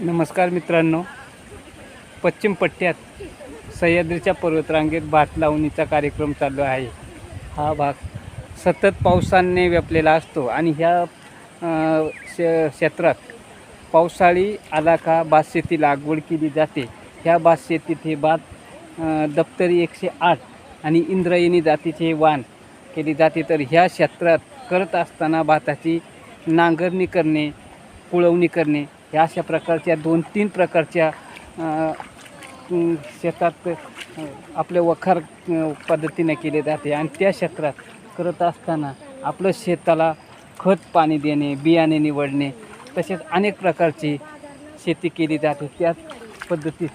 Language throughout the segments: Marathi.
नमस्कार मित्रांनो, पश्चिम पट्ट्यात सह्याद्रीच्या पर्वतरांगेत भात लावणीचा कार्यक्रम चालू आहे. हा भाग सतत पावसाने व्यापलेला असतो आणि ह्या क्षेत्रात पावसाळी आला का भात शेती लागवड केली जाते. ह्या भात शेतीत हे भात दप्तरी 108 आणि इंद्रायणी जातीचे वाण केली जाते. तर ह्या क्षेत्रात करत असताना भाताची नांगरणी करणे, कुळवणी करणे ह्या अशा प्रकारच्या 2-3 प्रकारच्या शेतात आपले वखार पद्धतीने केले जाते. आणि त्या क्षेत्रात करत असताना आपलं शेताला खत पाणी देणे, बियाणे निवडणे, तसेच अनेक प्रकारची शेती केली जाते. त्याच पद्धतीत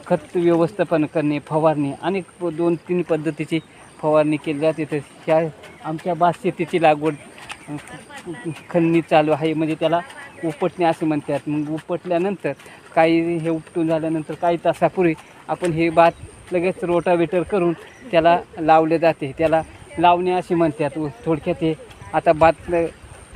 खत व्यवस्थापन करणे, फवारणी, अनेक 2-3 पद्धतीची फवारणी केली जाते. तर ह्या आमच्या भात शेतीची लागवड खंडणी चालू आहे, म्हणजे त्याला उपटणे असे म्हणतात. मग उपटल्यानंतर काही हे उपटून झाल्यानंतर काही तासापूर्वी आपण हे भात लगेच रोटावेटर करून त्याला लावले जाते. त्याला लावणे असे म्हणतात. थोडक्यात हे आता भात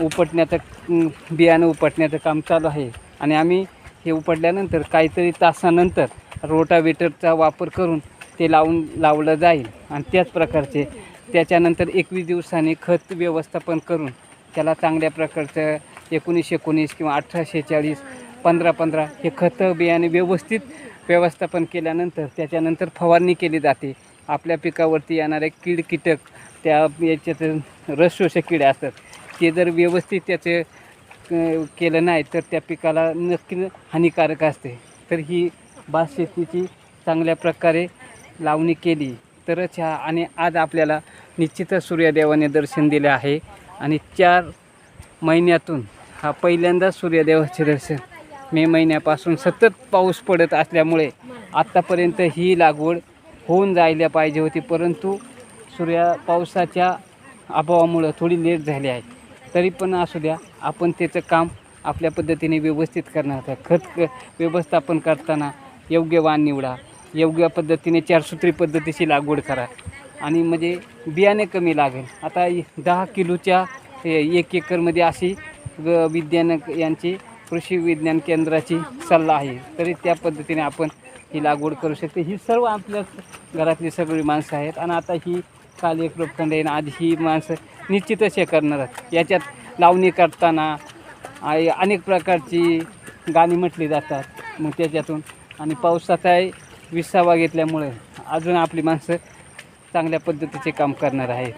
उपटण्याचं बियाणं उपटण्याचं काम चालू आहे आणि आम्ही हे उपटल्यानंतर काहीतरी तासानंतर रोटावेटरचा वापर करून ते लावलं जाईल. आणि त्याच प्रकारचे त्याच्यानंतर 21 दिवसांनी खत व्यवस्थापन करून त्याला चांगल्या प्रकारचं 19-19 किंवा 18-46, 15-15 हे खतं बियाणे व्यवस्थित व्यवस्थापन केल्यानंतर त्याच्यानंतर फवारणी केली जाते. आपल्या पिकावरती येणारे कीटक, त्या याच्यात रस शोषक किडे असतात, ते जर व्यवस्थित त्याचे केलं नाही तर त्या पिकाला नक्की हानिकारक असते. तर ही भात शेतीची चांगल्या प्रकारे लावणी केली तरच आणि आज आपल्याला निश्चितच सूर्यदेवाने दर्शन दिले आहे. आणि 4 महिन्यातून हा पहिल्यांदा सूर्यदेवाचे दर्शन. मे महिन्यापासून सतत पाऊस पडत असल्यामुळे आत्तापर्यंत ही लागवड होऊन जायला पाहिजे होती, परंतु पावसाच्या अभावामुळं थोडी लेट झाली आहे. तरी पण असू द्या, आपण त्याचं काम आपल्या पद्धतीने व्यवस्थित करणार आहे. खत व्यवस्थापन करताना योग्य वाण निवडा, योग्य पद्धतीने 4 सूत्री पद्धतीची लागवड करा आणि म्हणजे बियाणे कमी लागेल. आता 10 किलोच्या 1 एकरमध्ये अशी विज्ञान यांची कृषी विज्ञान केंद्राची सल्ला आहे. तरी त्या पद्धतीने आपण ही लागवड करू शकते. ही सर्व आपल्या घरातली सगळी माणसं आहेत आणि आता ही काल एक रोपखंड आहे, आज ही माणसं निश्चितच हे करणार आहेत. याच्यात लावणी करताना अनेक प्रकारची गाणी म्हटली जातात. मग त्याच्यातून आणि पावसाचा 20वा घेतल्यामुळे अजून आपली माणसं चांगल्या पद्धतीचे काम करणार आहेत.